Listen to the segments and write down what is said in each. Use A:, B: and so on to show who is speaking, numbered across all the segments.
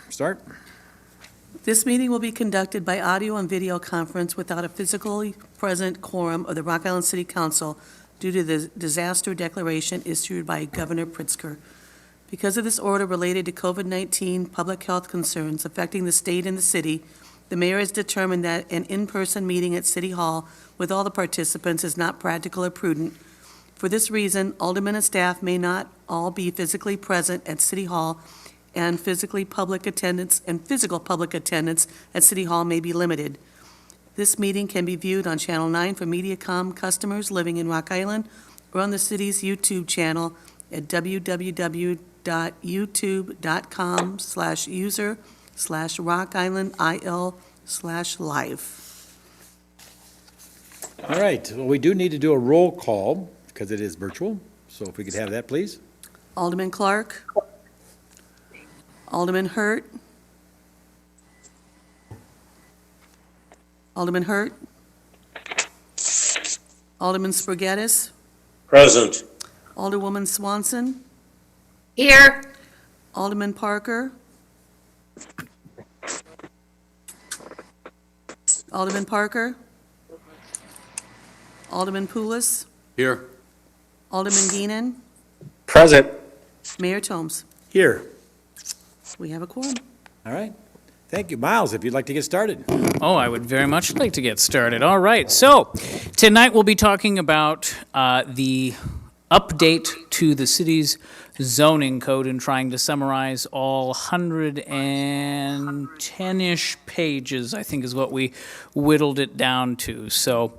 A: Start.
B: This meeting will be conducted by audio and video conference without a physically present quorum of the Rock Island City Council due to the disaster declaration issued by Governor Pritzker. Because of this order related to COVID-19 public health concerns affecting the state and the city, the mayor has determined that an in-person meeting at City Hall with all the participants is not practical or prudent. For this reason, aldermen and staff may not all be physically present at City Hall, and physical public attendance at City Hall may be limited. This meeting can be viewed on Channel 9 for MediaCom customers living in Rock Island or on the city's YouTube channel at www.youtube.com/user/rockislandil/live.
A: All right, well, we do need to do a roll call because it is virtual, so if we could have that, please.
B: Alderman Clark. Alderman Hurt. Alderman Hurt. Alderman Spaghettis.
C: Present.
B: Alderwoman Swanson.
D: Here.
B: Alderman Parker. Alderman Parker. Alderman Poulos.
C: Here.
B: Alderman Geenan.
C: Present.
B: Mayor Tomes.
A: Here.
B: We have a quorum.
A: All right. Thank you. Miles, if you'd like to get started.
E: Oh, I would very much like to get started. All right. So tonight we'll be talking about the update to the city's zoning code and trying to summarize all 110-ish pages, I think is what we whittled it down to. So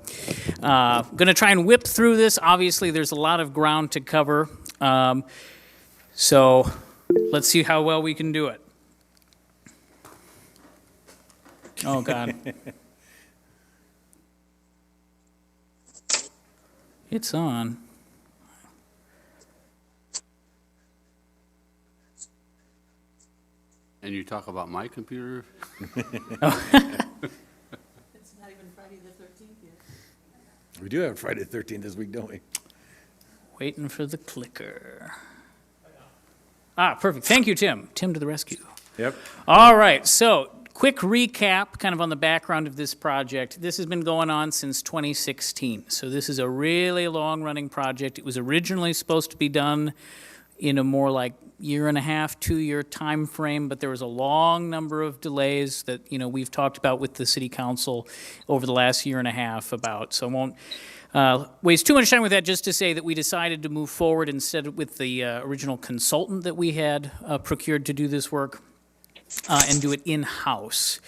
E: I'm going to try and whip through this. Obviously, there's a lot of ground to cover. So let's see how well we can do it. Oh, God. It's on.
C: And you talk about my computer?
B: It's not even Friday the 13th yet.
A: We do have Friday the 13th this week, don't we?
E: Waiting for the clicker. Ah, perfect. Thank you, Tim. Tim to the rescue.
A: Yep.
E: All right, so quick recap kind of on the background of this project. This has been going on since 2016. So this is a really long-running project. It was originally supposed to be done in a more like year and a half, 2-year time frame, but there was a long number of delays that, we've talked about with the city council over the last year and a half about. So I won't waste too much time with that, just to say that we decided to move forward instead with the original consultant that we had procured to do this work and do it in-house.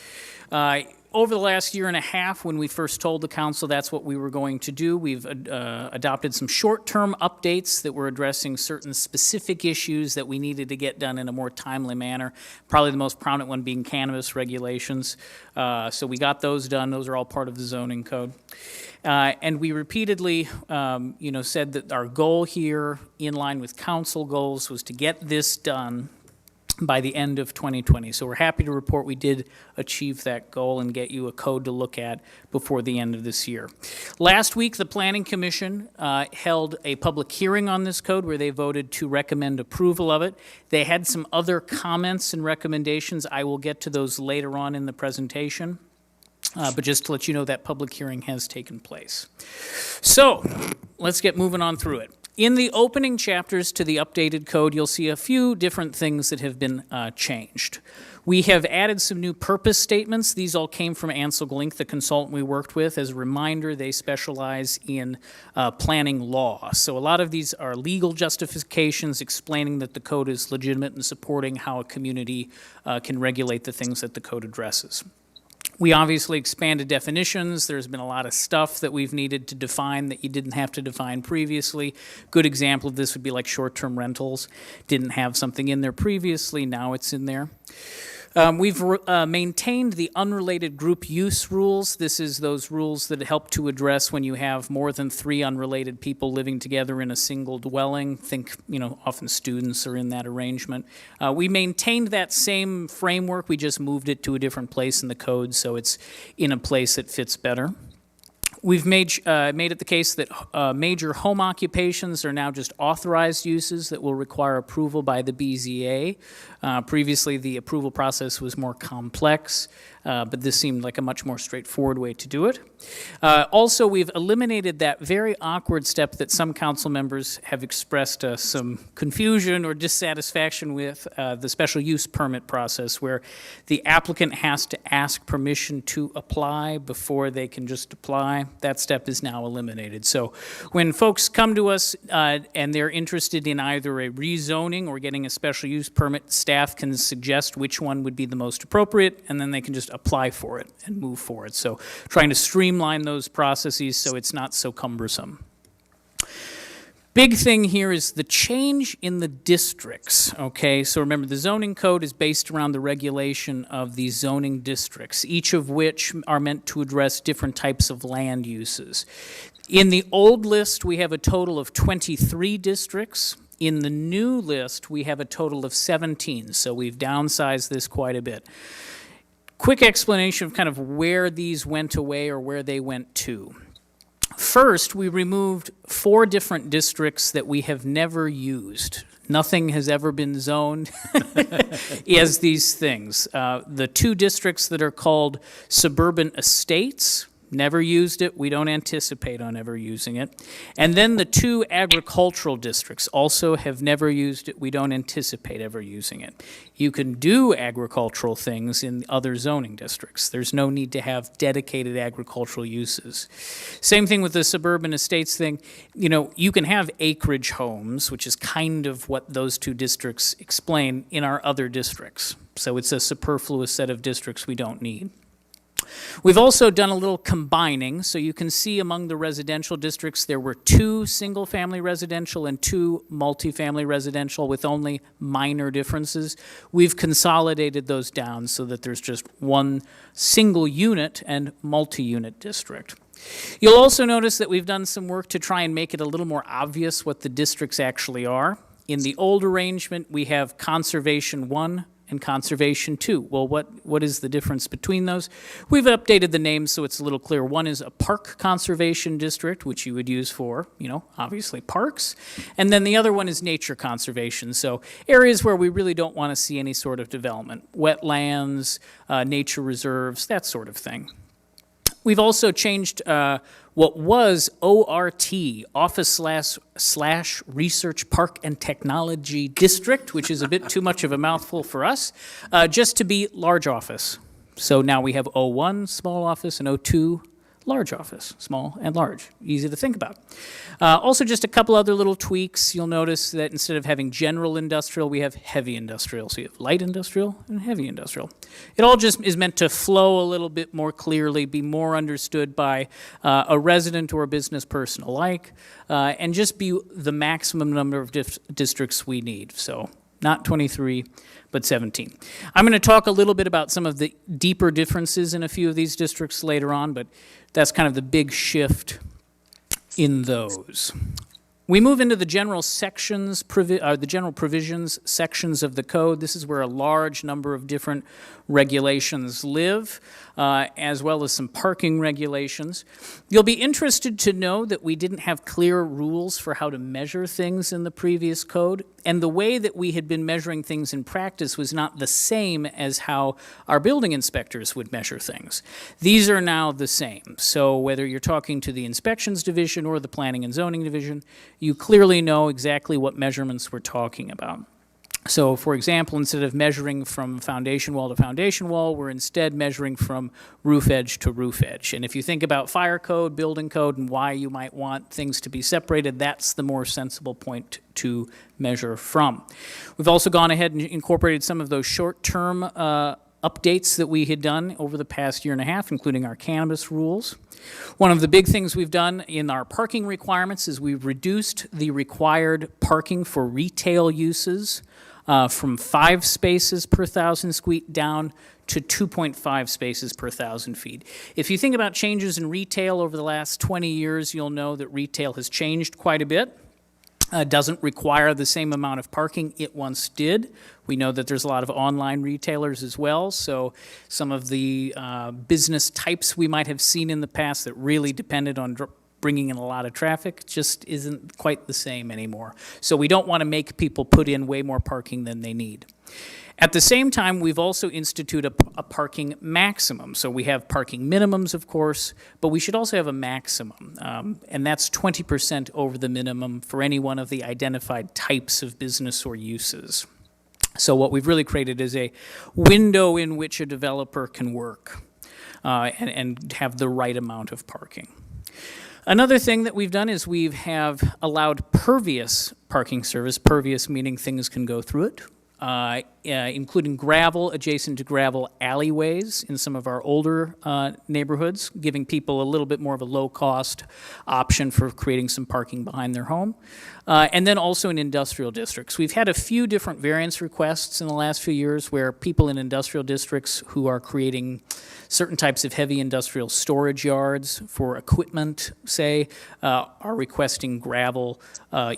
E: Over the last year and a half, when we first told the council that's what we were going to do, we've adopted some short-term updates that were addressing certain specific issues that we needed to get done in a more timely manner, probably the most prominent one being cannabis regulations. So we got those done. Those are all part of the zoning code. And we repeatedly, said that our goal here, in line with council goals, was to get this done by the end of 2020. So we're happy to report we did achieve that goal and get you a code to look at before the end of this year. Last week, the Planning Commission held a public hearing on this code where they voted to recommend approval of it. They had some other comments and recommendations. I will get to those later on in the presentation. But just to let you know, that public hearing has taken place. So let's get moving on through it. In the opening chapters to the updated code, you'll see a few different things that have been changed. We have added some new purpose statements. These all came from Ansel Glink, the consultant we worked with. As a reminder, they specialize in planning law. So a lot of these are legal justifications explaining that the code is legitimate and supporting how a community can regulate the things that the code addresses. We obviously expanded definitions. There's been a lot of stuff that we've needed to define that you didn't have to define previously. Good example of this would be like short-term rentals. Didn't have something in there previously, now it's in there. We've maintained the unrelated group use rules. This is those rules that help to address when you have more than 3 unrelated people living together in a single dwelling. Think, often students are in that arrangement. We maintained that same framework. We just moved it to a different place in the code, so it's in a place that fits better. We've made it the case that major home occupations are now just authorized uses that will require approval by the BZA. Previously, the approval process was more complex, but this seemed like a much more straightforward way to do it. Also, we've eliminated that very awkward step that some council members have expressed some confusion or dissatisfaction with, the special use permit process, where the applicant has to ask permission to apply before they can just apply. That step is now eliminated. So when folks come to us and they're interested in either a rezoning or getting a special use permit, staff can suggest which one would be the most appropriate, and then they can just apply for it and move forward. So trying to streamline those processes so it's not so cumbersome. Big thing here is the change in the districts, okay? So remember, the zoning code is based around the regulation of these zoning districts, each of which are meant to address different types of land uses. In the old list, we have a total of 23 districts. In the new list, we have a total of 17, so we've downsized this quite a bit. Quick explanation of kind of where these went away or where they went to. First, we removed 4 different districts that we have never used. Nothing has ever been zoned as these things. The 2 districts that are called suburban estates, never used it. We don't anticipate on ever using it. And then the 2 agricultural districts also have never used it. We don't anticipate ever using it. You can do agricultural things in other zoning districts. There's no need to have dedicated agricultural uses. Same thing with the suburban estates thing. You know, you can have acreage homes, which is kind of what those 2 districts explain, in our other districts. So it's a superfluous set of districts we don't need. We've also done a little combining, so you can see among the residential districts there were 2 single-family residential and 2 multifamily residential with only minor differences. We've consolidated those down so that there's just 1 single unit and multi-unit district. You'll also notice that we've done some work to try and make it a little more obvious what the districts actually are. In the old arrangement, we have Conservation 1 and Conservation 2. Well, what is the difference between those? We've updated the names so it's a little clearer. One is a park conservation district, which you would use for, obviously parks. And then the other one is nature conservation. So areas where we really don't want to see any sort of development. Wetlands, nature reserves, that sort of thing. We've also changed what was ORT, Office / Research Park and Technology District, which is a bit too much of a mouthful for us, just to be large office. So now we have O1, small office, and O2, large office, small and large, easy to think about. Also just a couple other little tweaks. You'll notice that instead of having general industrial, we have heavy industrial. So you have light industrial and heavy industrial. It all just is meant to flow a little bit more clearly, be more understood by a resident or a business person alike, and just be the maximum number of districts we need. So not 23, but 17. I'm going to talk a little bit about some of the deeper differences in a few of these districts later on, but that's kind of the big shift in those. We move into the general sections, the general provisions sections of the code. This is where a large number of different regulations live, as well as some parking regulations. You'll be interested to know that we didn't have clear rules for how to measure things in the previous code, and the way that we had been measuring things in practice was not the same as how our building inspectors would measure things. These are now the same. So whether you're talking to the inspections division or the planning and zoning division, you clearly know exactly what measurements we're talking about. So, for example, instead of measuring from foundation wall to foundation wall, we're instead measuring from roof edge to roof edge. And if you think about fire code, building code, and why you might want things to be separated, that's the more sensible point to measure from. We've also gone ahead and incorporated some of those short-term updates that we had done over the past year and a half, including our cannabis rules. One of the big things we've done in our parking requirements is we've reduced the required parking for retail uses from 5 spaces per 1,000 feet down to 2.5 spaces per 1,000 feet. If you think about changes in retail over the last 20 years, you'll know that retail has changed quite a bit. doesn't require the same amount of parking it once did. We know that there's a lot of online retailers as well, so some of the business types we might have seen in the past that really depended on bringing in a lot of traffic just isn't quite the same anymore. So we don't want to make people put in way more parking than they need. At the same time, we've also instituted a parking maximum. So we have parking minimums, of course, but we should also have a maximum. And that's 20% over the minimum for any one of the identified types of business or uses. So what we've really created is a window in which a developer can work and have the right amount of parking. Another thing that we've done is we have allowed pervious parking service, pervious meaning things can go through it, including gravel adjacent to gravel alleyways in some of our older neighborhoods, giving people a little bit more of a low-cost option for creating some parking behind their home. And then also in industrial districts. We've had a few different variance requests in the last few years where people in industrial districts who are creating certain types of heavy industrial storage yards for equipment, say, are requesting gravel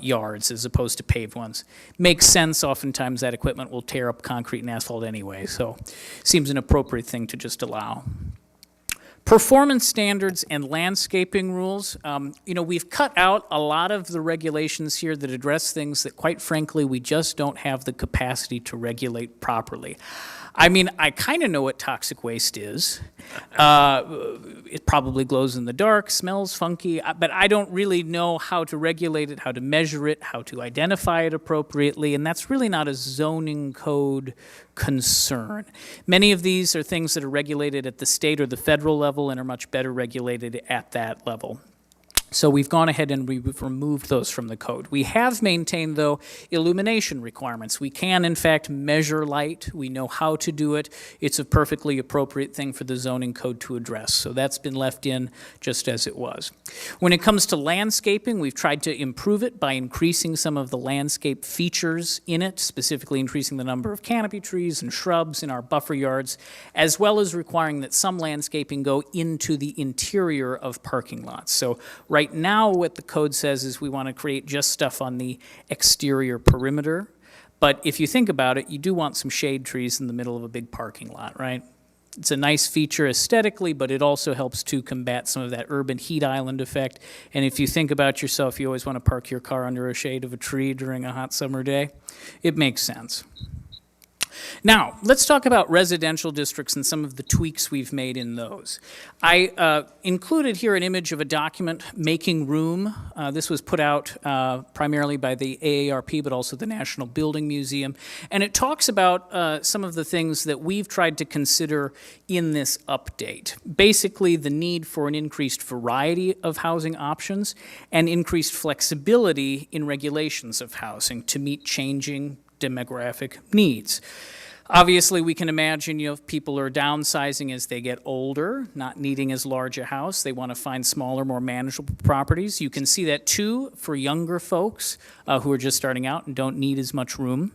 E: yards as opposed to paved ones. Makes sense. Oftentimes that equipment will tear up concrete and asphalt anyway, so seems an appropriate thing to just allow. Performance standards and landscaping rules. We've cut out a lot of the regulations here that address things that, quite frankly, we just don't have the capacity to regulate properly. I mean, I kind of know what toxic waste is. It probably glows in the dark, smells funky, but I don't really know how to regulate it, how to measure it, how to identify it appropriately, and that's really not a zoning code concern. Many of these are things that are regulated at the state or the federal level and are much better regulated at that level. So we've gone ahead and we've removed those from the code. We have maintained, though, illumination requirements. We can, in fact, measure light. We know how to do it. It's a perfectly appropriate thing for the zoning code to address. So that's been left in just as it was. When it comes to landscaping, we've tried to improve it by increasing some of the landscape features in it, specifically increasing the number of canopy trees and shrubs in our buffer yards, as well as requiring that some landscaping go into the interior of parking lots. So right now, what the code says is we want to create just stuff on the exterior perimeter. But if you think about it, you do want some shade trees in the middle of a big parking lot, right? It's a nice feature aesthetically, but it also helps to combat some of that urban heat island effect. And if you think about yourself, you always want to park your car under a shade of a tree during a hot summer day. It makes sense. Now, let's talk about residential districts and some of the tweaks we've made in those. I included here an image of a document, Making Room. This was put out primarily by the AARP, but also the National Building Museum. And it talks about some of the things that we've tried to consider in this update. Basically, the need for an increased variety of housing options and increased flexibility in regulations of housing to meet changing demographic needs. Obviously, we can imagine, if people are downsizing as they get older, not needing as large a house. They want to find smaller, more manageable properties. You can see that, too, for younger folks who are just starting out and don't need as much room.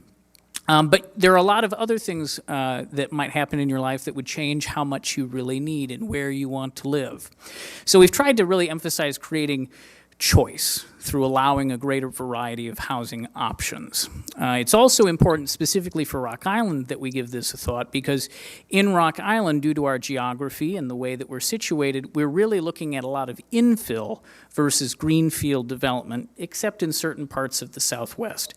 E: But there are a lot of other things that might happen in your life that would change how much you really need and where you want to live. So we've tried to really emphasize creating choice through allowing a greater variety of housing options. It's also important specifically for Rock Island that we give this a thought, because in Rock Island, due to our geography and the way that we're situated, we're really looking at a lot of infill versus greenfield development, except in certain parts of the Southwest.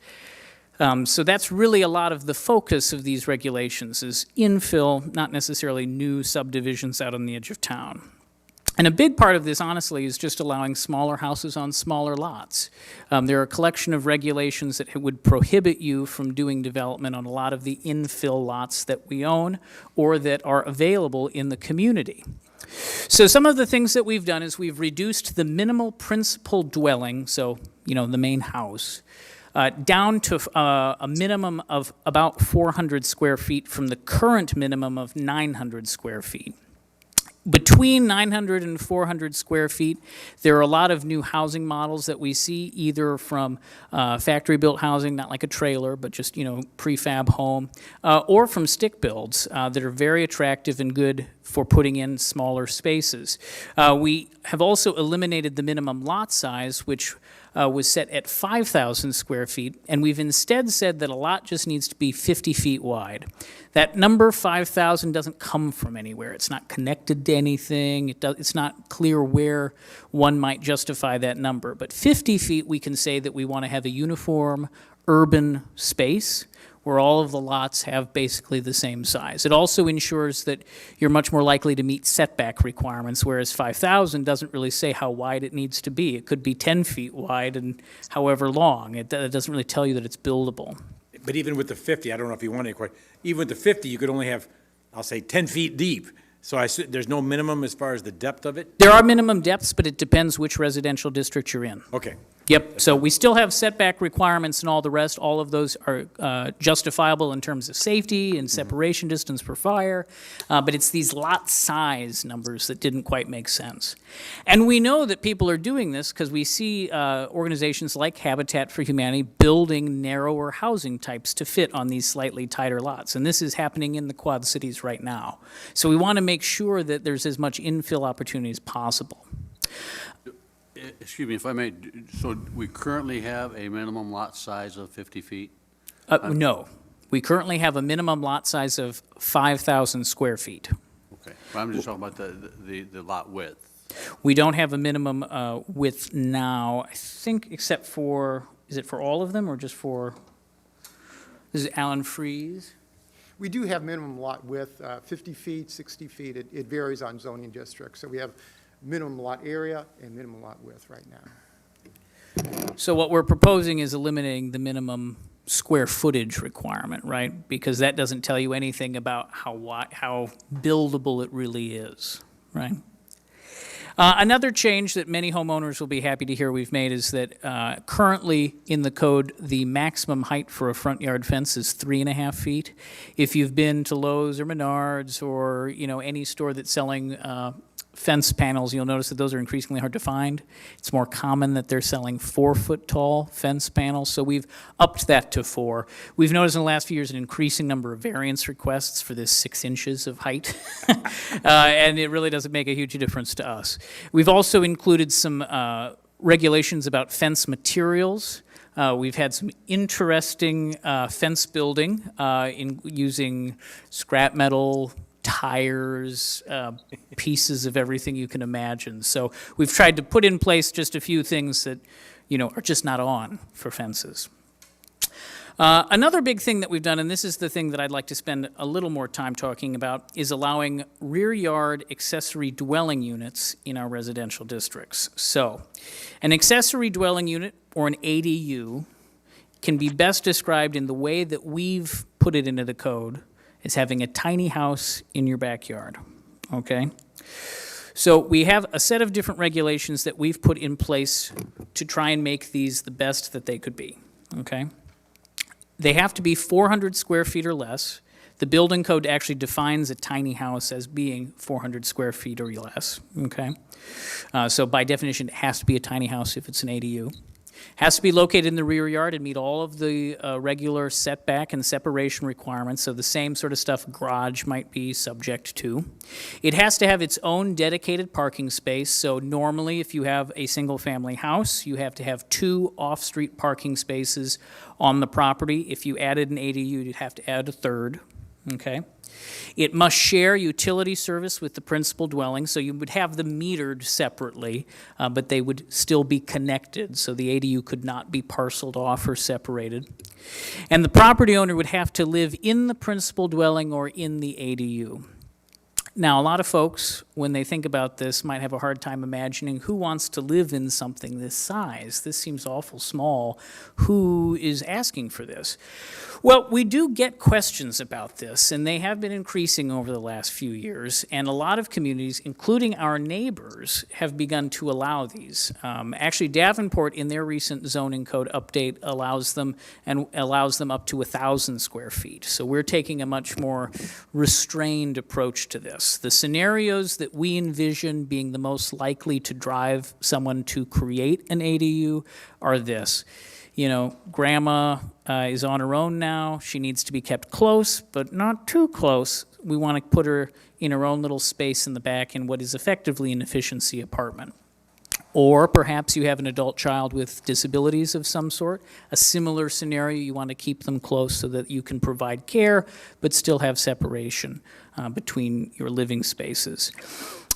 E: So that's really a lot of the focus of these regulations is infill, not necessarily new subdivisions out on the edge of town. And a big part of this, honestly, is just allowing smaller houses on smaller lots. There are a collection of regulations that would prohibit you from doing development on a lot of the infill lots that we own or that are available in the community. So some of the things that we've done is we've reduced the minimal principal dwelling, so, the main house, down to a minimum of about 400 square feet from the current minimum of 900 square feet. Between 900 and 400 square feet, there are a lot of new housing models that we see, either from factory-built housing, not like a trailer, but just, prefab home, or from stick builds that are very attractive and good for putting in smaller spaces. We have also eliminated the minimum lot size, which was set at 5,000 square feet, and we've instead said that a lot just needs to be 50 feet wide. That number 5,000 doesn't come from anywhere. It's not connected to anything. It's not clear where one might justify that number. But 50 feet, we can say that we want to have a uniform urban space where all of the lots have basically the same size. It also ensures that you're much more likely to meet setback requirements, whereas 5,000 doesn't really say how wide it needs to be. It could be 10 feet wide and however long. It doesn't really tell you that it's buildable.
A: But even with the 50, I don't know if you want to, even with the 50, you could only have, I'll say, 10 feet deep. So there's no minimum as far as the depth of it?
E: There are minimum depths, but it depends which residential district you're in.
A: Okay.
E: Yep, so we still have setback requirements and all the rest. All of those are justifiable in terms of safety and separation distance for fire, but it's these lot size numbers that didn't quite make sense. And we know that people are doing this because we see organizations like Habitat for Humanity building narrower housing types to fit on these slightly tighter lots. And this is happening in the Quad Cities right now. So we want to make sure that there's as much infill opportunity as possible.
C: Excuse me if I may, so we currently have a minimum lot size of 50 feet?
E: No. We currently have a minimum lot size of 5,000 square feet.
C: Okay, but I'm just talking about the lot width.
E: We don't have a minimum width now, I think, except for, is it for all of them or just for, this is Alan Freeze?
D: We do have minimum lot width, 50 feet, 60 feet. It varies on zoning districts. So we have minimum lot area and minimum lot width right now.
E: So what we're proposing is eliminating the minimum square footage requirement, right? Because that doesn't tell you anything about how buildable it really is, right? Another change that many homeowners will be happy to hear we've made is that currently in the code, the maximum height for a front yard fence is 3.5 feet. If you've been to Lowe's or Menards or, any store that's selling fence panels, you'll notice that those are increasingly hard to find. It's more common that they're selling 4-foot tall fence panels, so we've upped that to 4. We've noticed in the last few years an increasing number of variance requests for this 6 inches of height, and it really doesn't make a huge difference to us. We've also included some regulations about fence materials. We've had some interesting fence building in using scrap metal, tires, pieces of everything you can imagine. So we've tried to put in place just a few things that, are just not on for fences. Another big thing that we've done, and this is the thing that I'd like to spend a little more time talking about, is allowing rear yard accessory dwelling units in our residential districts. So an accessory dwelling unit, or an ADU, can be best described in the way that we've put it into the code is having a tiny house in your backyard, okay? So we have a set of different regulations that we've put in place to try and make these the best that they could be, okay? They have to be 400 square feet or less. The building code actually defines a tiny house as being 400 square feet or less, okay? So by definition, it has to be a tiny house if it's an ADU. Has to be located in the rear yard and meet all of the regular setback and separation requirements, so the same sort of stuff garage might be subject to. It has to have its own dedicated parking space, so normally if you have a single-family house, you have to have 2 off-street parking spaces on the property. If you added an ADU, you'd have to add a third, okay? It must share utility service with the principal dwelling, so you would have them metered separately, but they would still be connected, so the ADU could not be parceled off or separated. And the property owner would have to live in the principal dwelling or in the ADU. Now, a lot of folks, when they think about this, might have a hard time imagining who wants to live in something this size. This seems awful small. Who is asking for this? Well, we do get questions about this, and they have been increasing over the last few years, and a lot of communities, including our neighbors, have begun to allow these. Actually, Davenport, in their recent zoning code update, allows them up to 1,000 square feet. So we're taking a much more restrained approach to this. The scenarios that we envision being the most likely to drive someone to create an ADU are this. Grandma is on her own now. She needs to be kept close, but not too close. We want to put her in her own little space in the back in what is effectively an efficiency apartment. Or perhaps you have an adult child with disabilities of some sort. A similar scenario, you want to keep them close so that you can provide care, but still have separation between your living spaces.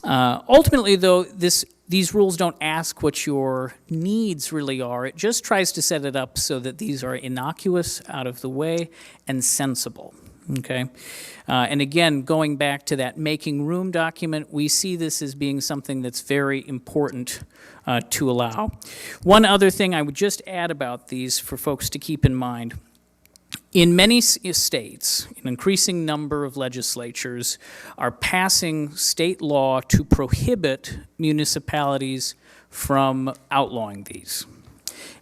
E: Ultimately, though, these rules don't ask what your needs really are. It just tries to set it up so that these are innocuous, out of the way, and sensible. Okay? And again, going back to that making room document, we see this as being something that's very important to allow. One other thing I would just add about these for folks to keep in mind. In many states, an increasing number of legislatures are passing state law to prohibit municipalities from outlawing these.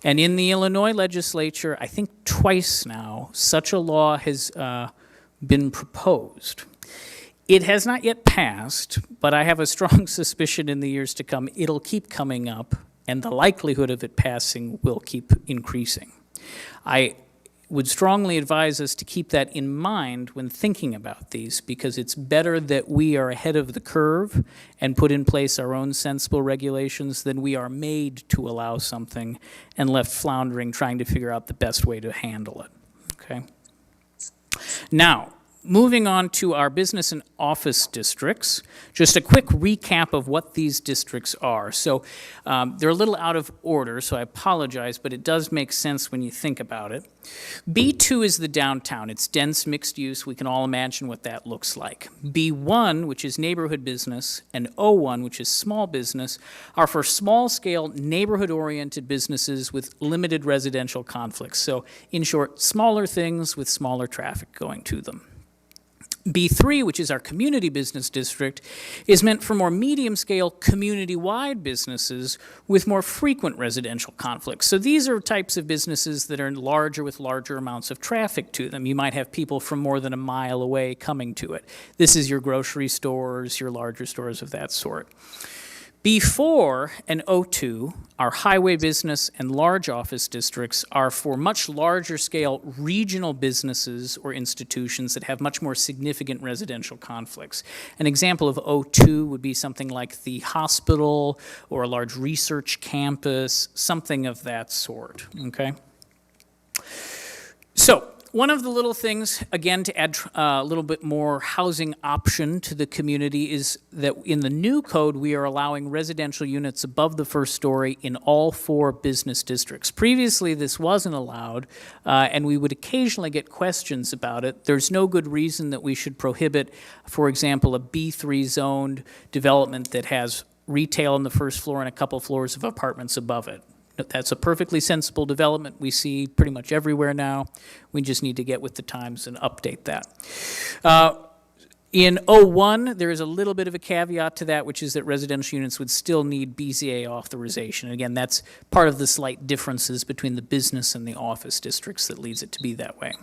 E: And in the Illinois legislature, I think twice now, such a law has been proposed. It has not yet passed, but I have a strong suspicion in the years to come it'll keep coming up, and the likelihood of it passing will keep increasing. I would strongly advise us to keep that in mind when thinking about these, because it's better that we are ahead of the curve and put in place our own sensible regulations than we are made to allow something and left floundering trying to figure out the best way to handle it. Okay? Now, moving on to our business and office districts, just a quick recap of what these districts are. So they're a little out of order, so I apologize, but it does make sense when you think about it. B2 is the downtown. It's dense, mixed use. We can all imagine what that looks like. B1, which is neighborhood business, and O1, which is small business, are for small-scale, neighborhood-oriented businesses with limited residential conflicts. So, in short, smaller things with smaller traffic going to them. B3, which is our community business district, is meant for more medium-scale, community-wide businesses with more frequent residential conflicts. So these are types of businesses that are larger with larger amounts of traffic to them. You might have people from more than a mile away coming to it. This is your grocery stores, your larger stores of that sort. B4 and O2, our highway business and large office districts, are for much larger scale regional businesses or institutions that have much more significant residential conflicts. An example of O2 would be something like the hospital or a large research campus, something of that sort, okay? So, one of the little things, again, to add a little bit more housing option to the community is that in the new code, we are allowing residential units above the first story in all 4 business districts. Previously, this wasn't allowed, and we would occasionally get questions about it. There's no good reason that we should prohibit, for example, a B3 zoned development that has retail on the first floor and a couple floors of apartments above it. That's a perfectly sensible development we see pretty much everywhere now. We just need to get with the times and update that. In O1, there is a little bit of a caveat to that, which is that residential units would still need BZA authorization. Again, that's part of the slight differences between the business and the office districts that leads it to be that way.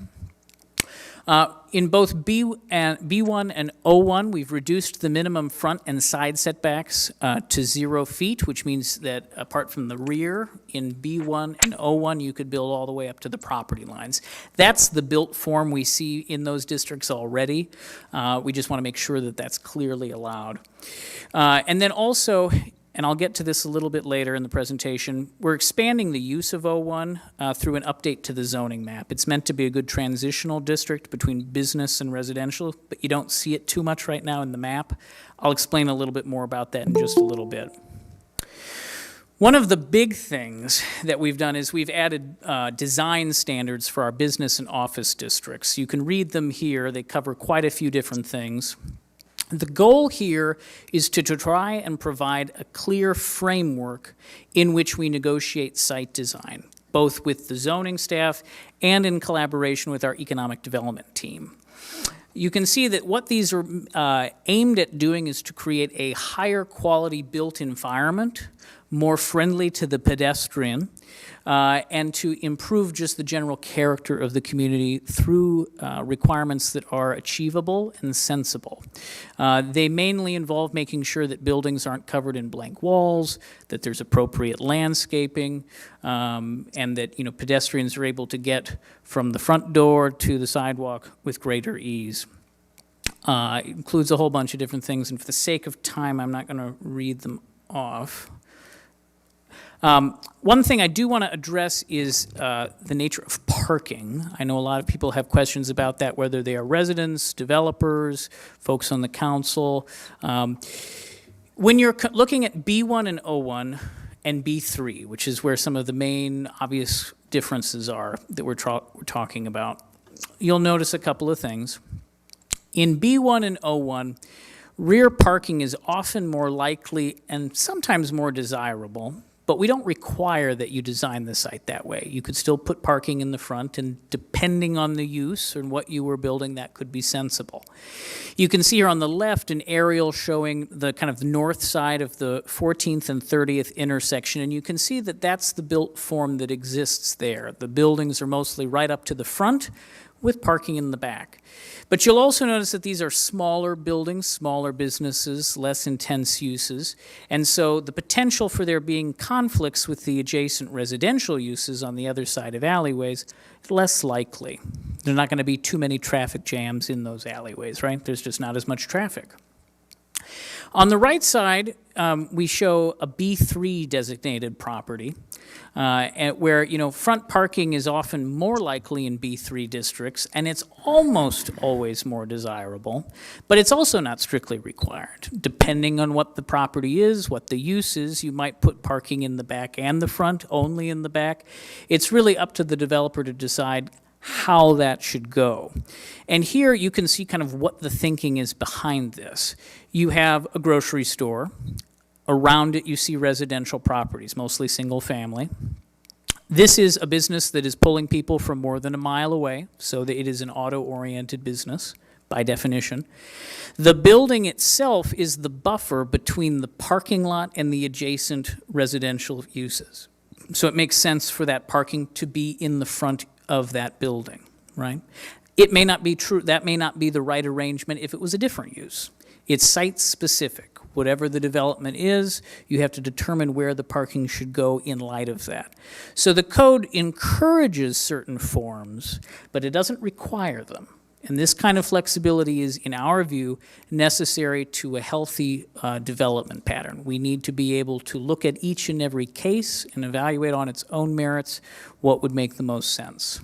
E: In both B1 and O1, we've reduced the minimum front and side setbacks to 0 feet, which means that apart from the rear, in B1 and O1, you could build all the way up to the property lines. That's the built form we see in those districts already. We just want to make sure that that's clearly allowed. And then also, and I'll get to this a little bit later in the presentation, we're expanding the use of O1 through an update to the zoning map. It's meant to be a good transitional district between business and residential, but you don't see it too much right now in the map. I'll explain a little bit more about that in just a little bit. One of the big things that we've done is we've added design standards for our business and office districts. You can read them here. They cover quite a few different things. The goal here is to try and provide a clear framework in which we negotiate site design, both with the zoning staff and in collaboration with our economic development team. You can see that what these are aimed at doing is to create a higher quality built environment, more friendly to the pedestrian, and to improve just the general character of the community through requirements that are achievable and sensible. They mainly involve making sure that buildings aren't covered in blank walls, that there's appropriate landscaping, and that pedestrians are able to get from the front door to the sidewalk with greater ease. It includes a whole bunch of different things, and for the sake of time, I'm not going to read them off. One thing I do want to address is the nature of parking. I know a lot of people have questions about that, whether they are residents, developers, folks on the council. When you're looking at B1 and O1 and B3, which is where some of the main obvious differences are that we're talking about, you'll notice a couple of things. In B1 and O1, rear parking is often more likely and sometimes more desirable, but we don't require that you design the site that way. You could still put parking in the front, and depending on the use and what you were building, that could be sensible. You can see here on the left an aerial showing the kind of north side of the 14th and 30th intersection, and you can see that that's the built form that exists there. The buildings are mostly right up to the front with parking in the back. But you'll also notice that these are smaller buildings, smaller businesses, less intense uses, and so the potential for there being conflicts with the adjacent residential uses on the other side of alleyways is less likely. There are not going to be too many traffic jams in those alleyways, right? There's just not as much traffic. On the right side, we show a B3 designated property, where, front parking is often more likely in B3 districts, and it's almost always more desirable, but it's also not strictly required. Depending on what the property is, what the use is, you might put parking in the back and the front, only in the back. It's really up to the developer to decide how that should go. And here you can see kind of what the thinking is behind this. You have a grocery store. Around it you see residential properties, mostly single family. This is a business that is pulling people from more than a mile away, so that it is an auto-oriented business by definition. The building itself is the buffer between the parking lot and the adjacent residential uses. So it makes sense for that parking to be in the front of that building, right? It may not be true, that may not be the right arrangement if it was a different use. It's site-specific. Whatever the development is, you have to determine where the parking should go in light of that. So the code encourages certain forms, but it doesn't require them. And this kind of flexibility is, in our view, necessary to a healthy development pattern. We need to be able to look at each and every case and evaluate on its own merits what would make the most sense.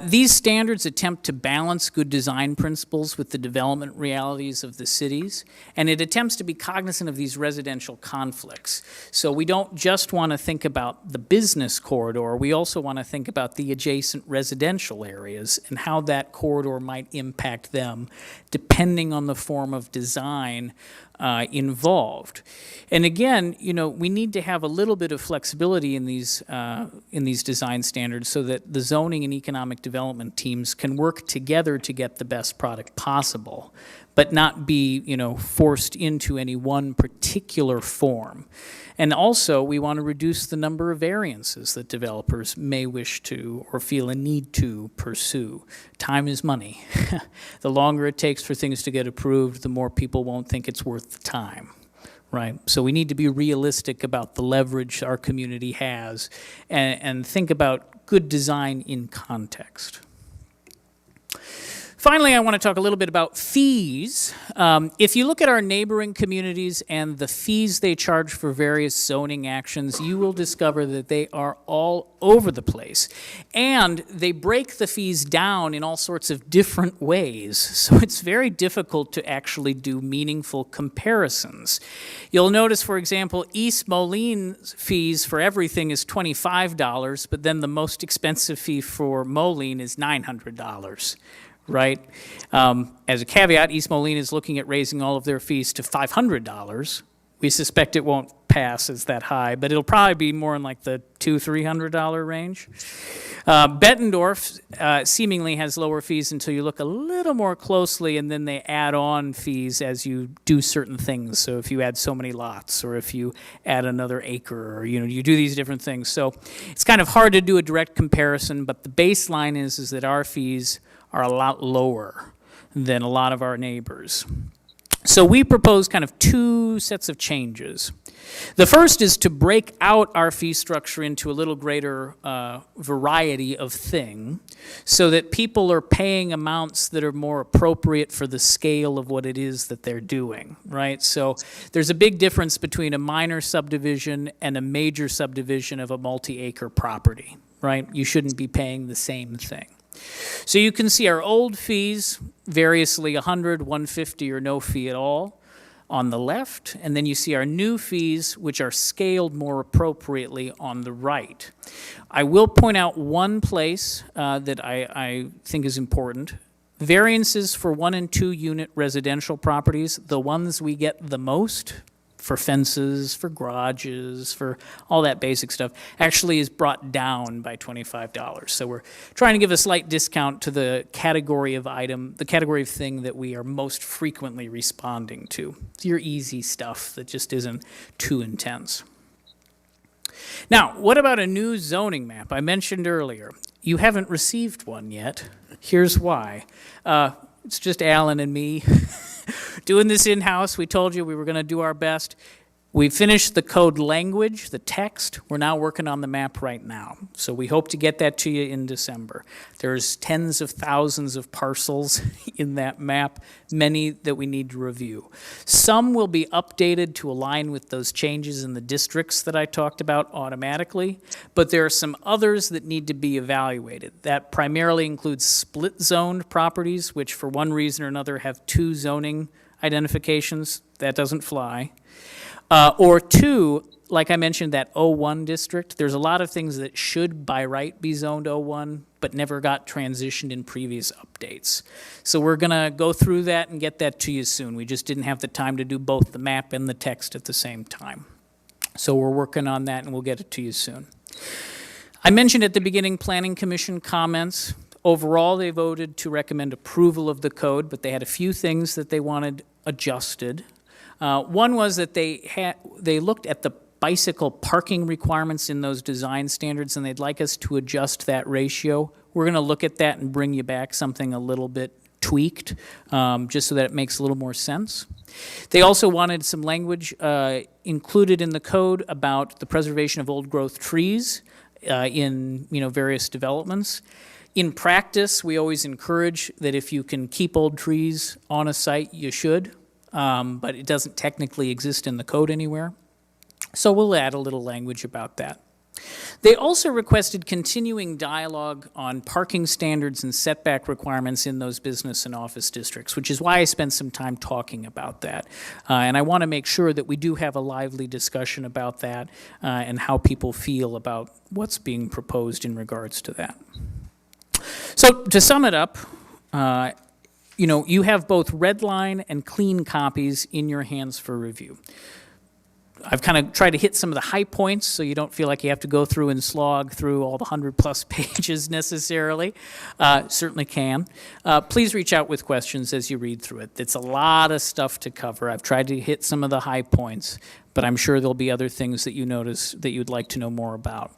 E: These standards attempt to balance good design principles with the development realities of the cities, and it attempts to be cognizant of these residential conflicts. So we don't just want to think about the business corridor, we also want to think about the adjacent residential areas and how that corridor might impact them, depending on the form of design involved. And again, we need to have a little bit of flexibility in these design standards so that the zoning and economic development teams can work together to get the best product possible, but not be, forced into any one particular form. And also, we want to reduce the number of variances that developers may wish to or feel a need to pursue. Time is money. The longer it takes for things to get approved, the more people won't think it's worth the time, right? So we need to be realistic about the leverage our community has and think about good design in context. Finally, I want to talk a little bit about fees. If you look at our neighboring communities and the fees they charge for various zoning actions, you will discover that they are all over the place. And they break the fees down in all sorts of different ways. So it's very difficult to actually do meaningful comparisons. You'll notice, for example, East Moline's fees for everything is $25, but then the most expensive fee for Moline is $900. Right? As a caveat, East Moline is looking at raising all of their fees to $500. We suspect it won't pass as that high, but it'll probably be more in like the $200-300 range. Bettendorf seemingly has lower fees until you look a little more closely, and then they add on fees as you do certain things. So if you add so many lots, or if you add another acre, or you do these different things. So it's kind of hard to do a direct comparison, but the baseline is that our fees are a lot lower than a lot of our neighbors. So we propose kind of two sets of changes. The first is to break out our fee structure into a little greater variety of thing so that people are paying amounts that are more appropriate for the scale of what it is that they're doing, right? So there's a big difference between a minor subdivision and a major subdivision of a multi-acre property, right? You shouldn't be paying the same thing. So you can see our old fees, variously 100, 150, or no fee at all on the left, and then you see our new fees, which are scaled more appropriately on the right. I will point out one place that I think is important. Variances for 1 and 2 unit residential properties, the ones we get the most, for fences, for garages, for all that basic stuff, actually is brought down by $25. So we're trying to give a slight discount to the category of item, the category of thing that we are most frequently responding to. It's your easy stuff that just isn't too intense. Now, what about a new zoning map? I mentioned earlier, you haven't received one yet. Here's why. It's just Alan and me doing this in-house. We told you we were going to do our best. We finished the code language, the text. We're now working on the map right now. So we hope to get that to you in December. There's tens of thousands of parcels in that map, many that we need to review. Some will be updated to align with those changes in the districts that I talked about automatically, but there are some others that need to be evaluated. That primarily includes split-zoned properties, which for one reason or another have 2 zoning identifications. That doesn't fly. Or 2, like I mentioned, that O1 district, there's a lot of things that should by right be zoned O1, but never got transitioned in previous updates. So we're going to go through that and get that to you soon. We just didn't have the time to do both the map and the text at the same time. So we're working on that, and we'll get it to you soon. I mentioned at the beginning Planning Commission comments. Overall, they voted to recommend approval of the code, but they had a few things that they wanted adjusted. One was that they looked at the bicycle parking requirements in those design standards, and they'd like us to adjust that ratio. We're going to look at that and bring you back something a little bit tweaked, just so that it makes a little more sense. They also wanted some language included in the code about the preservation of old-growth trees in various developments. In practice, we always encourage that if you can keep old trees on a site, you should. But it doesn't technically exist in the code anywhere. So we'll add a little language about that. They also requested continuing dialogue on parking standards and setback requirements in those business and office districts, which is why I spent some time talking about that. And I want to make sure that we do have a lively discussion about that and how people feel about what's being proposed in regards to that. So to sum it up, you have both red line and clean copies in your hands for review. I've kind of tried to hit some of the high points so you don't feel like you have to go through and slog through all the 100+ pages necessarily. Certainly can. Please reach out with questions as you read through it. It's a lot of stuff to cover. I've tried to hit some of the high points, but I'm sure there'll be other things that you notice that you'd like to know more about.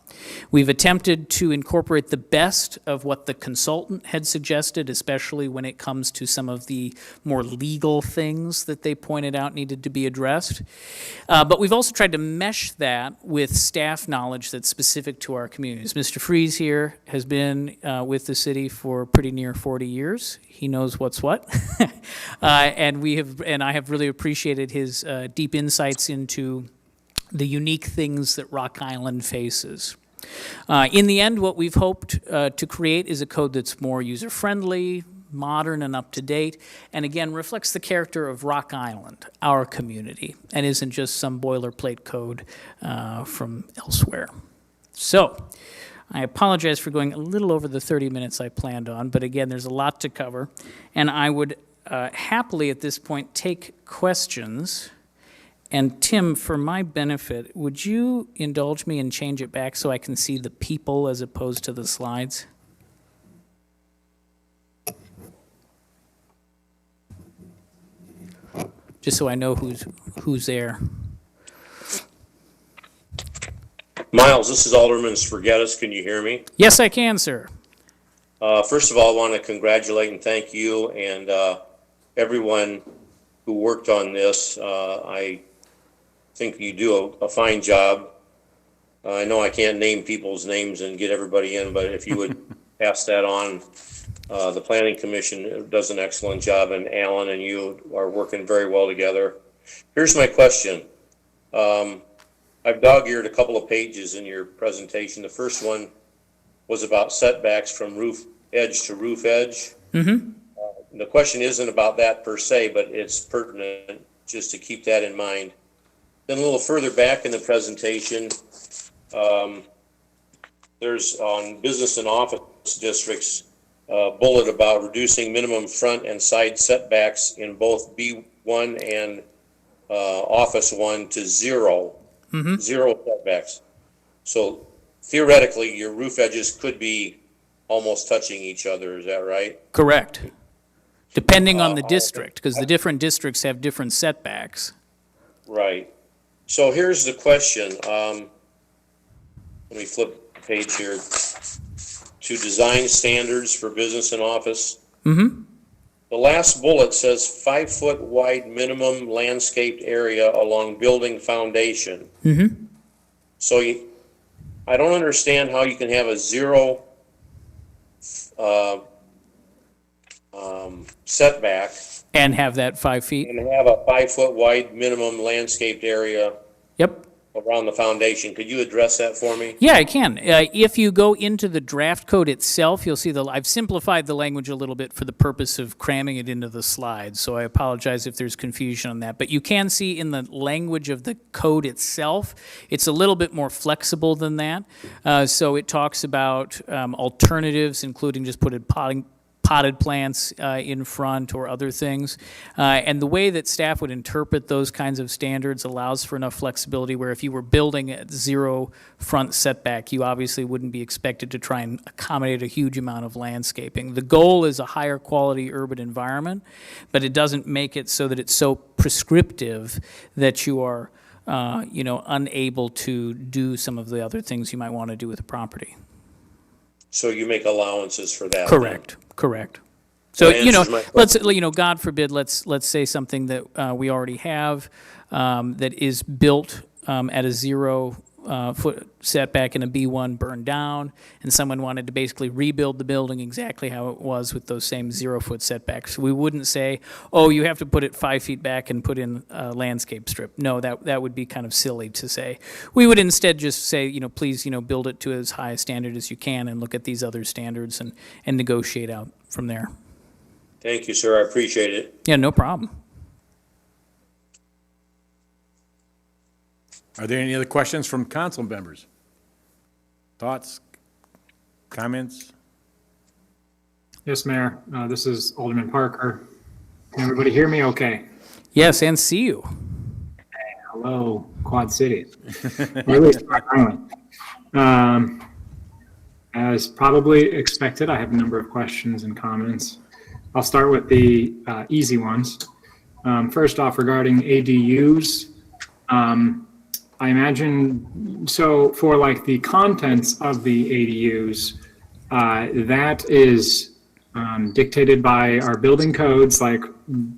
E: We've attempted to incorporate the best of what the consultant had suggested, especially when it comes to some of the more legal things that they pointed out needed to be addressed. But we've also tried to mesh that with staff knowledge that's specific to our communities. Mr. Fries here has been with the city for pretty near 40 years. He knows what's what. And I have really appreciated his deep insights into the unique things that Rock Island faces. In the end, what we've hoped to create is a code that's more user-friendly, modern, and up-to-date, and again, reflects the character of Rock Island, our community, and isn't just some boilerplate code from elsewhere. So, I apologize for going a little over the 30 minutes I planned on, but again, there's a lot to cover, and I would happily at this point take questions. And Tim, for my benefit, would you indulge me and change it back so I can see the people as opposed to the slides? Just so I know who's there.
F: Miles, this is Alderman Sforgettis. Can you hear me?
E: Yes, I can, sir.
F: First of all, I want to congratulate and thank you and everyone who worked on this. I think you do a fine job. I know I can't name people's names and get everybody in, but if you would pass that on. The Planning Commission does an excellent job, and Alan and you are working very well together. Here's my question. I've dog-eared a couple of pages in your presentation. The first one was about setbacks from roof edge to roof edge. The question isn't about that per se, but it's pertinent just to keep that in mind. Then a little further back in the presentation, there's on business and office districts, bullet about reducing minimum front and side setbacks in both B1 and Office 1 to zero, zero setbacks. So theoretically, your roof edges could be almost touching each other, is that right?
E: Correct. Depending on the district, because the different districts have different setbacks.
F: Right. So here's the question. Let me flip the page here. To design standards for business and office. The last bullet says 5-foot wide minimum landscaped area along building foundation. So I don't understand how you can have a zero setback
E: And have that 5 feet?
F: and have a 5-foot wide minimum landscaped area
E: Yep.
F: around the foundation. Could you address that for me?
E: Yeah, I can. If you go into the draft code itself, you'll see I've simplified the language a little bit for the purpose of cramming it into the slides, so I apologize if there's confusion on that. But you can see in the language of the code itself, it's a little bit more flexible than that. So it talks about alternatives, including just potted plants in front or other things. And the way that staff would interpret those kinds of standards allows for enough flexibility where if you were building at zero front setback, you obviously wouldn't be expected to try and accommodate a huge amount of landscaping. The goal is a higher quality urban environment, but it doesn't make it so that it's so prescriptive that you are unable to do some of the other things you might want to do with the property.
F: So you make allowances for that?
E: Correct. Correct. So,
F: That answers my
E: God forbid, let's say something that we already have that is built at a 0 foot setback in a B1 burned down, and someone wanted to basically rebuild the building exactly how it was with those same 0 foot setbacks. We wouldn't say, oh, you have to put it 5 feet back and put in a landscape strip. No, that would be kind of silly to say. We would instead just say, please, build it to as high a standard as you can and look at these other standards and negotiate out from there.
F: Thank you, sir. I appreciate it.
E: Yeah, no problem.
A: Are there any other questions from council members? Thoughts, comments?
G: Yes, Mayor. This is Alderman Parker. Can everybody hear me okay?
E: Yes, and see you.
G: Hello, Quad Cities. Or at least Rock Island. As probably expected, I have a number of questions and comments. I'll start with the easy ones. First off, regarding ADUs, I imagine, so for like the contents of the ADUs, that is dictated by our building codes. Like,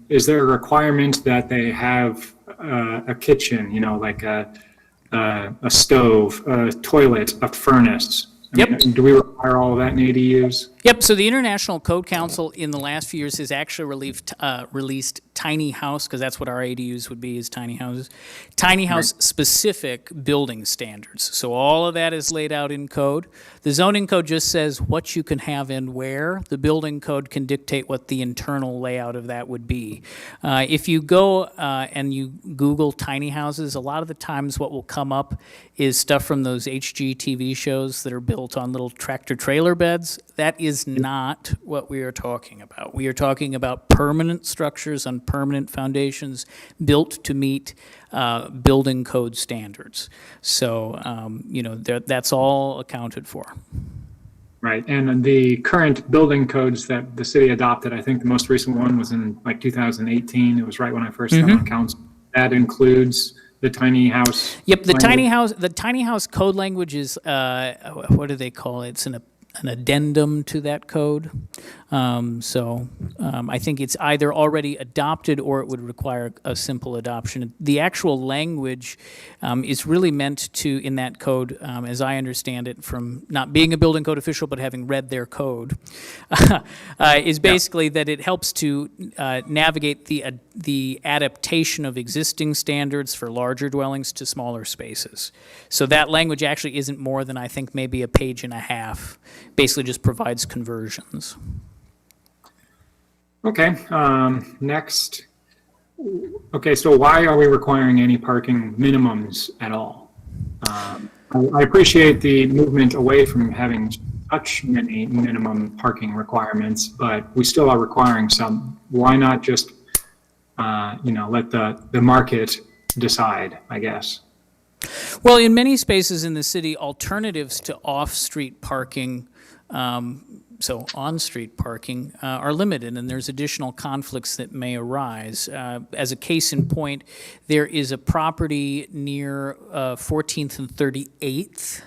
G: is there a requirement that they have a kitchen, like a stove, a toilet, a furnace? I
E: Yep.
G: mean, do we require all of that in ADUs?
E: Yep, so the International Code Council in the last few years has actually released tiny house, because that's what our ADUs would be, is tiny houses, tiny house specific building standards. So all of that is laid out in code. The zoning code just says what you can have and where. The building code can dictate what the internal layout of that would be. If you go and you Google tiny houses, a lot of the times what will come up is stuff from those HGTV shows that are built on little tractor trailer beds. That is not what we are talking about. We are talking about permanent structures on permanent foundations built to meet building code standards. So, that's all accounted for.
G: Right, and the current building codes that the city adopted, I think the most recent one was in like 2018. It was right when I first got on council. That includes the tiny house.
E: Yep, the
G: language.
E: tiny house code language is what do they call it? It's an an addendum to that code. I think it's either already adopted or it would require a simple adoption. The actual language is really meant to, in that code, as I understand it, from not being a building code official but having read their code, is basically that it helps to navigate the adaptation of existing standards for larger dwellings to smaller spaces. So that language actually isn't more than, I think, maybe a page and a half. Basically just provides conversions.
G: Okay, next. Okay, so why are we requiring any parking minimums at all? I appreciate the movement away from having such many minimum parking requirements, but we still are requiring some. Why not just, let the market decide, I guess?
E: Well, in many spaces in the city, alternatives to off-street parking, so on-street parking, are limited, and there's additional conflicts that may arise. As a case in point, there is a property near 14th and 38th,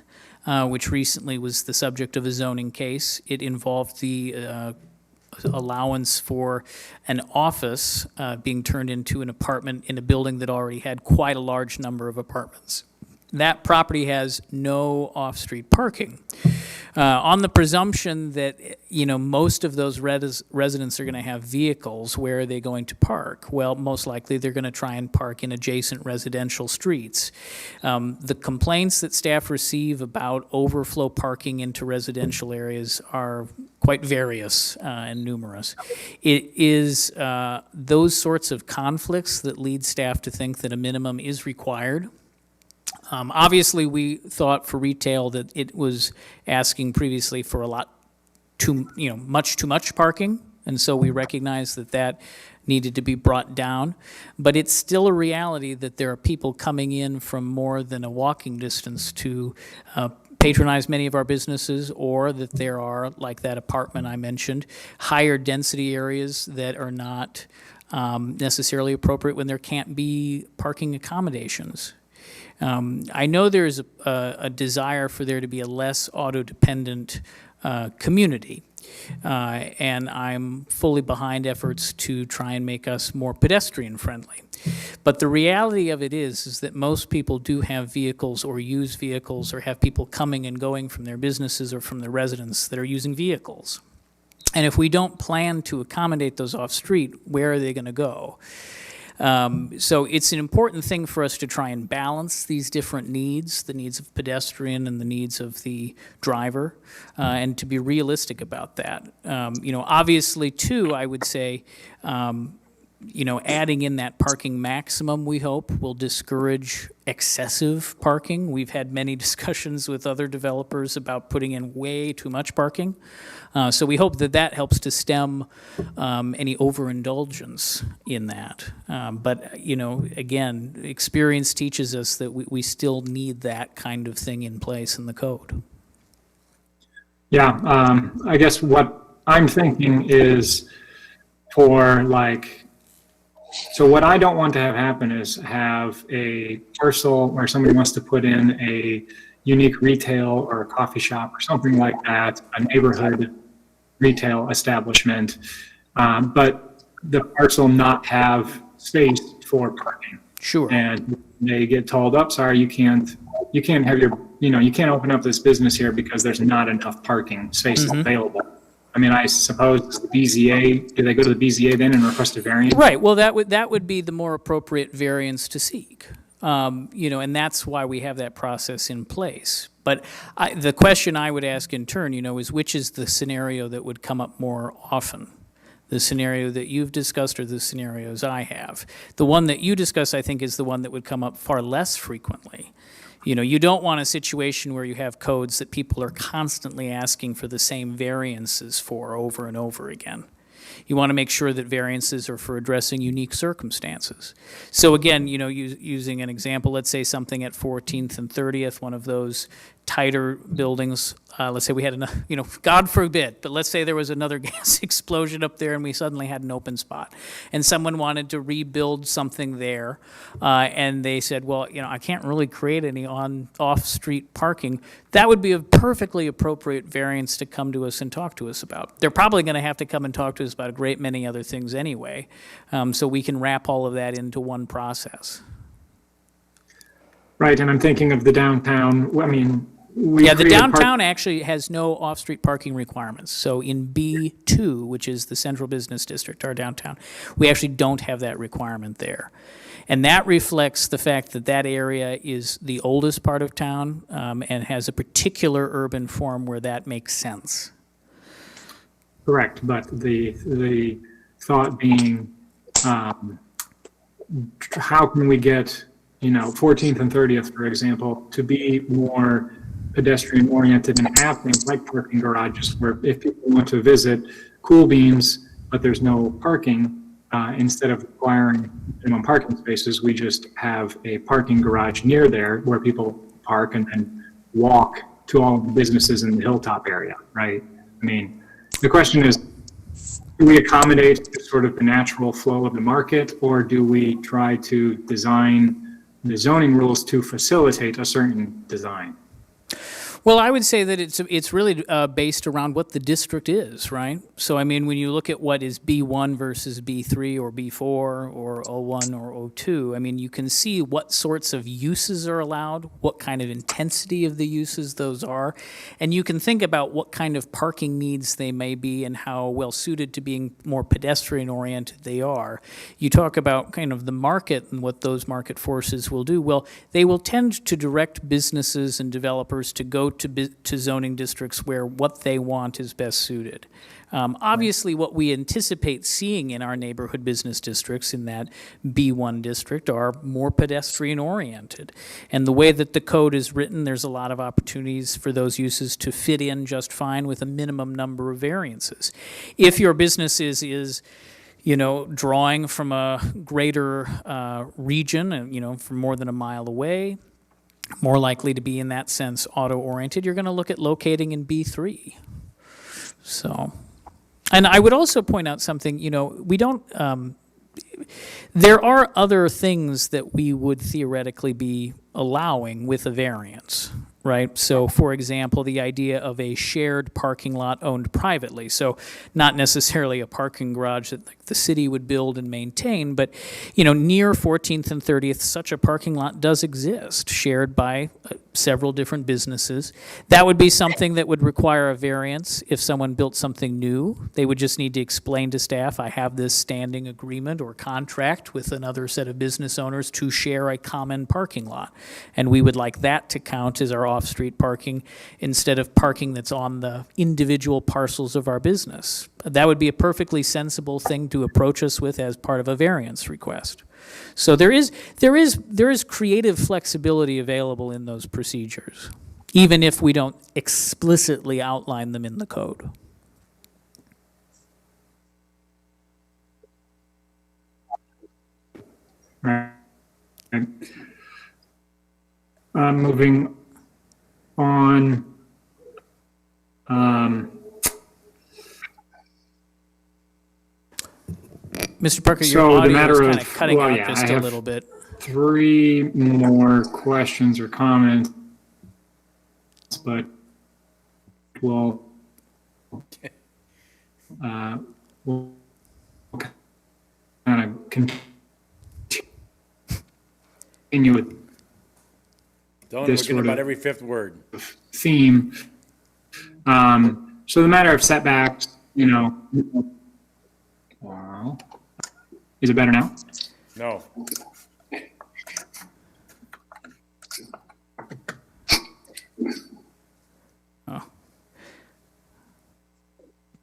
E: which recently was the subject of a zoning case. It involved the allowance for an office being turned into an apartment in a building that already had quite a large number of apartments. That property has no off-street parking. On the presumption that, most of those residents are going to have vehicles, where are they going to park? Well, most likely they're going to try and park in adjacent residential streets. The complaints that staff receive about overflow parking into residential areas are quite various and numerous. It is those sorts of conflicts that lead staff to think that a minimum is required. Obviously, we thought for retail that it was asking previously for much too much parking, and so we recognized that needed to be brought down. But it's still a reality that there are people coming in from more than a walking distance to patronize many of our businesses, or that there are, like that apartment I mentioned, higher density areas that are not necessarily appropriate when there can't be parking accommodations. I know there's a desire for there to be a less auto-dependent community, and I'm fully behind efforts to try and make us more pedestrian-friendly. But the reality of it is that most people do have vehicles or use vehicles or have people coming and going from their businesses or from their residents that are using vehicles. And if we don't plan to accommodate those off-street, where are they going to go? So it's an important thing for us to try and balance these different needs, the needs of pedestrian and the needs of the driver, and to be realistic about that. Obviously, too, I would say, adding in that parking maximum, we hope, will discourage excessive parking. We've had many discussions with other developers about putting in way too much parking. So we hope that helps to stem any overindulgence in that. But, again, experience teaches us that we still need that kind of thing in place in the code.
G: Yeah, I guess what I'm thinking is so what I don't want to have happen is have a parcel where somebody wants to put in a unique retail or a coffee shop or something like that, a neighborhood retail establishment, but the parcel not have space for parking.
E: Sure.
G: And they get told, "Oh, sorry, you can't have you can't open up this business here because there's not enough parking space available." I mean, I suppose the BZA, do they go to the BZA then and request a variance?
E: Right. Well, that would be the more appropriate variance to seek. And that's why we have that process in place. But the question I would ask in turn, is which is the scenario that would come up more often? The scenario that you've discussed or the scenarios I have? The one that you discuss, I think, is the one that would come up far less frequently. You don't want a situation where you have codes that people are constantly asking for the same variances for over and over again. You want to make sure that variances are for addressing unique circumstances. So again, using an example, let's say something at 14th and 30th, one of those tighter buildings, let's say we had enough, God forbid, but let's say there was another gas explosion up there and we suddenly had an open spot, and someone wanted to rebuild something there, and they said, well, I can't really create any off-street parking. That would be a perfectly appropriate variance to come to us and talk to us about. They're probably going to have to come and talk to us about a great many other things anyway, so we can wrap all of that into one process.
G: Right, and I'm thinking of the downtown, I mean,
E: Yeah, the
G: created
E: downtown actually has no off-street parking requirements. So in B2, which is the central business district, our downtown, we actually don't have that requirement there. And that reflects the fact that that area is the oldest part of town, and has a particular urban form where that makes sense.
G: Correct, but the thought being, how can we get, 14th and 30th, for example, to be more pedestrian oriented and have things like parking garages where if people want to visit Cool Beans, but there's no parking, instead of requiring minimum parking spaces, we just have a parking garage near there where people park and then walk to all the businesses in the Hilltop area, right? I mean, the question is, do we accommodate sort of the natural flow of the market, or do we try to design the zoning rules to facilitate a certain design?
E: Well, I would say that it's really based around what the district is, right? So, I mean, when you look at what is B1 versus B3 or B4 or O1 or O2, I mean, you can see what sorts of uses are allowed, what kind of intensity of the uses those are, and you can think about what kind of parking needs they may be and how well suited to being more pedestrian-oriented they are. You talk about kind of the market and what those market forces will do. Well, they will tend to direct businesses and developers to go to zoning districts where what they want is best suited. Obviously, what we anticipate seeing in our neighborhood business districts in that B1 district are more pedestrian-oriented. And the way that the code is written, there's a lot of opportunities for those uses to fit in just fine with a minimum number of variances. If your business is drawing from a greater region, and from more than a mile away, more likely to be in that sense auto-oriented, you're going to look at locating in B3. So, and I would also point out something, we don't, there are other things that we would theoretically be allowing with a variance, right? So, for example, the idea of a shared parking lot owned privately. So, not necessarily a parking garage that the city would build and maintain, but, near 14th and 30th, such a parking lot does exist, shared by several different businesses. That would be something that would require a variance if someone built something new. They would just need to explain to staff, I have this standing agreement or contract with another set of business owners to share a common parking lot. And we would like that to count as our off-street parking instead of parking that's on the individual parcels of our business. That would be a perfectly sensible thing to approach us with as part of a variance request. So there is creative flexibility available in those procedures, even if we don't explicitly outline them in the code.
G: Right. Moving on.
E: Mr. Parker, your
G: So the
E: audio
G: matter
E: is kind
G: of-
E: of cutting
G: well,
E: out
G: yeah,
E: just
G: I
E: a
G: have-
E: little bit.
G: 3 more questions or comments, but we'll kind of continue with
A: Don't
G: This
A: forget
G: sort
A: about
G: of-
A: every fifth word.
G: theme. So the matter of setbacks, wow. Is it better now?
A: No.
E: Oh.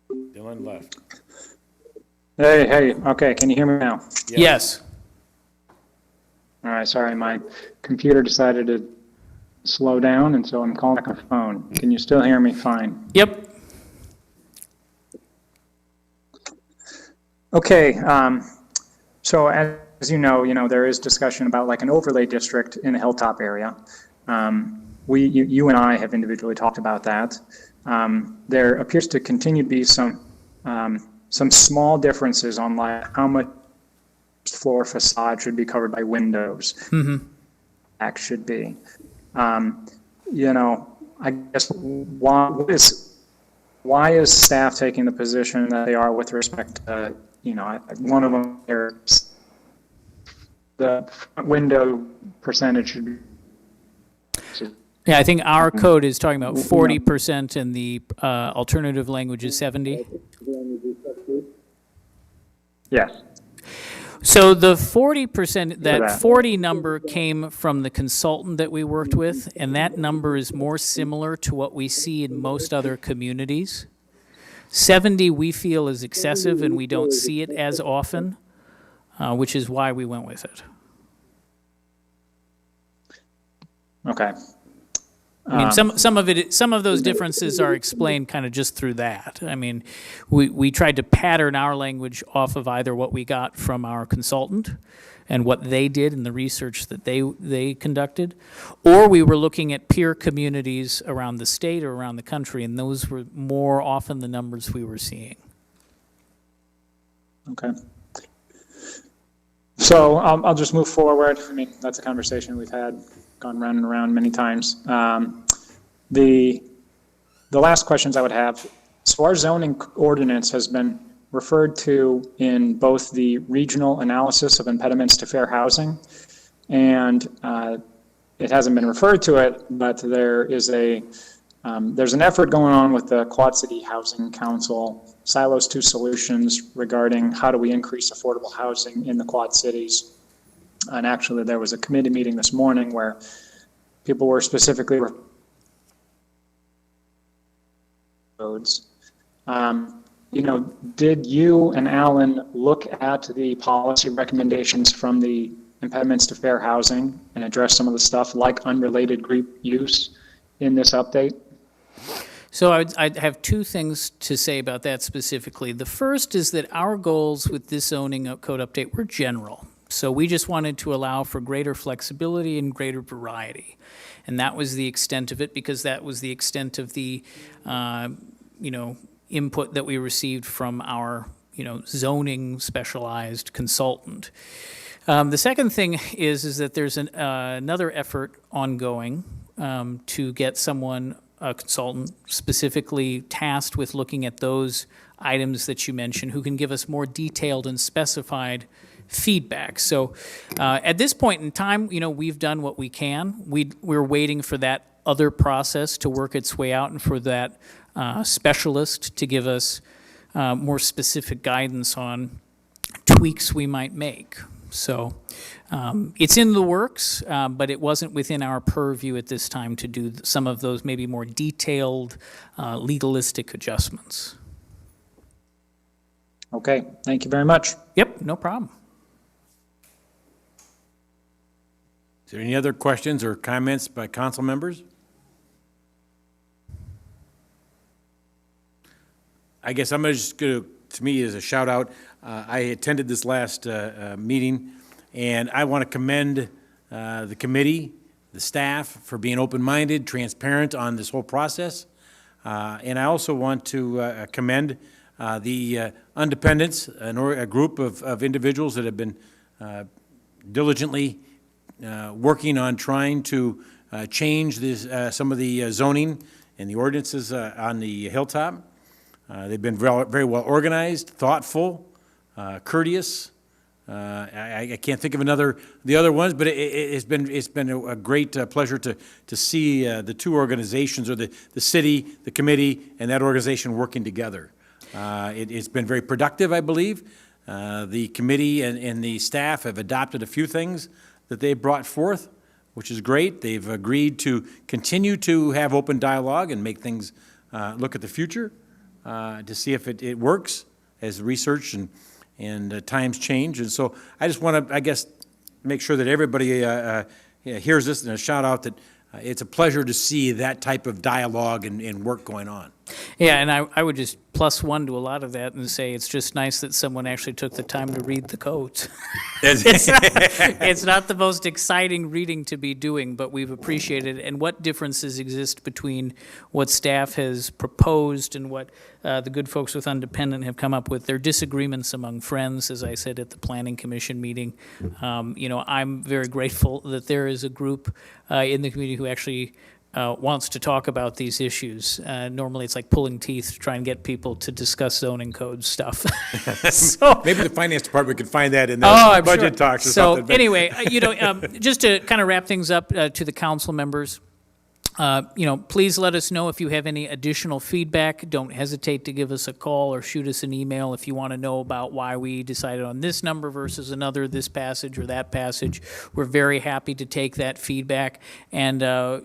A: Dylan left.
G: Hey, okay, can you hear me now?
E: Yes.
G: All right, sorry, my computer decided to slow down, and so I'm calling back a phone. Can you still hear me fine?
E: Yep.
G: Okay, so as you know, there is discussion about like an overlay district in the Hilltop area. you and I have individually talked about that. There appears to continue to be some small differences on like how much floor facade should be covered by windows. That should be. You know, I guess why is staff taking the position that they are with respect to, you know, one of them, the window percentage should be.
E: Yeah, I think our code is talking about 40% and the alternative language is 70.
G: Yes.
E: So the 40%, that 40 number came from the consultant that we worked with, and that number is more similar to what we see in most other communities. 70 we feel is excessive and we don't see it as often, which is why we went with it.
G: Okay.
E: I mean, some of those differences are explained kind of just through that. I mean, we tried to pattern our language off of either what we got from our consultant and what they did in the research that they conducted, or we were looking at peer communities around the state or around the country, and those were more often the numbers we were seeing.
G: Okay. So I'll just move forward. I mean, that's a conversation we've had, gone round and around many times. The last questions I would have, so our zoning ordinance has been referred to in both the regional analysis of impediments to fair housing, and it hasn't been referred to it, but there is there's an effort going on with the Quad City Housing Council, Silos to Solutions, regarding how do we increase affordable housing in the Quad Cities. And actually, there was a committee meeting this morning where people were specifically roads. You know, did you and Alan look at the policy recommendations from the impediments to fair housing and address some of the stuff like unrelated group use in this update?
E: So I'd have two things to say about that specifically. The first is that our goals with this zoning code update were general. So we just wanted to allow for greater flexibility and greater variety. And that was the extent of it, because that was the extent of the, input that we received from our, zoning specialized consultant. The second thing is that there's another effort ongoing to get a consultant specifically tasked with looking at those items that you mentioned, who can give us more detailed and specified feedback. So at this point in time, we've done what we can. We're waiting for that other process to work its way out and for that specialist to give us more specific guidance on tweaks we might make. So it's in the works, but it wasn't within our purview at this time to do some of those maybe more detailed legalistic adjustments.
G: Okay, thank you very much.
E: Yep, no problem.
A: Is there any other questions or comments by council members? I guess I'm just going to me, as a shout out, I attended this last meeting, and I want to commend the committee, the staff, for being open-minded, transparent on this whole process. And I also want to commend the Independents, a group of individuals that have been diligently working on trying to change some of the zoning and the ordinances on the hilltop. They've been very well organized, thoughtful, courteous. I can't think of the other ones, but it's been a great pleasure to see the two organizations, or the city, the committee, and that organization working together. It's been very productive, I believe. The committee and the staff have adopted a few things that they brought forth, which is great. They've agreed to continue to have open dialogue and make things look at the future to see if it works as research and times change. And so I just want to, I guess, make sure that everybody hears this, and a shout out that it's a pleasure to see that type of dialogue and work going on.
E: Yeah, and I would just plus one to a lot of that and say it's just nice that someone actually took the time to read the codes. It's not the most exciting reading to be doing, but we've appreciated it. And what differences exist between what staff has proposed and what the good folks with Independent have come up with. There are disagreements among friends, as I said at the Planning Commission meeting. I'm very grateful that there is a group in the community who actually wants to talk about these issues. Normally, it's like pulling teeth to try and get people to discuss zoning code stuff. So,
A: Maybe the finance department could find that in
E: oh,
A: their
E: I'm
A: budget
E: sure.
A: talks or
E: So
A: something. but-
E: anyway, just to kind of wrap things up to the council members, please let us know if you have any additional feedback. Don't hesitate to give us a call or shoot us an email if you want to know about why we decided on this number versus another, this passage or that passage. We're very happy to take that feedback. And,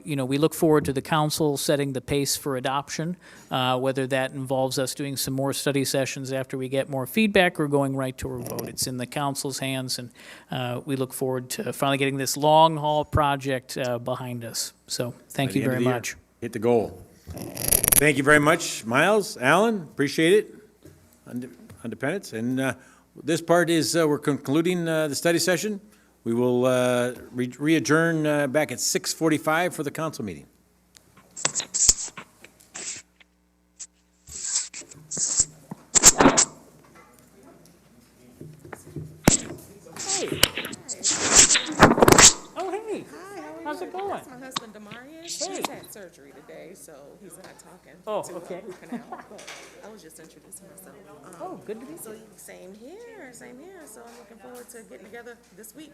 E: we look forward to the council setting the pace for adoption, whether that involves us doing some more study sessions after we get more feedback or going right to a vote. It's in the council's hands, and we look forward to finally getting this long-haul project behind us. So thank
A: By the
E: you
A: end of
E: very
A: the year,
E: much.
A: Hit the goal. Thank you very much, Miles, Alan, appreciate it. Independence. And this part is, we're concluding the study session. We will re-adjourn back at 6:45 for the council meeting.
E: Oh, hey. How's it going?
H: That's my husband Demarius.
E: Hey.
H: He's had surgery today, so he's not talking.
E: Oh,
H: to
E: okay.
H: root canal. But I was just introducing myself.
E: Oh, good to be
H: So same here, same here. So I'm looking forward to getting together this week.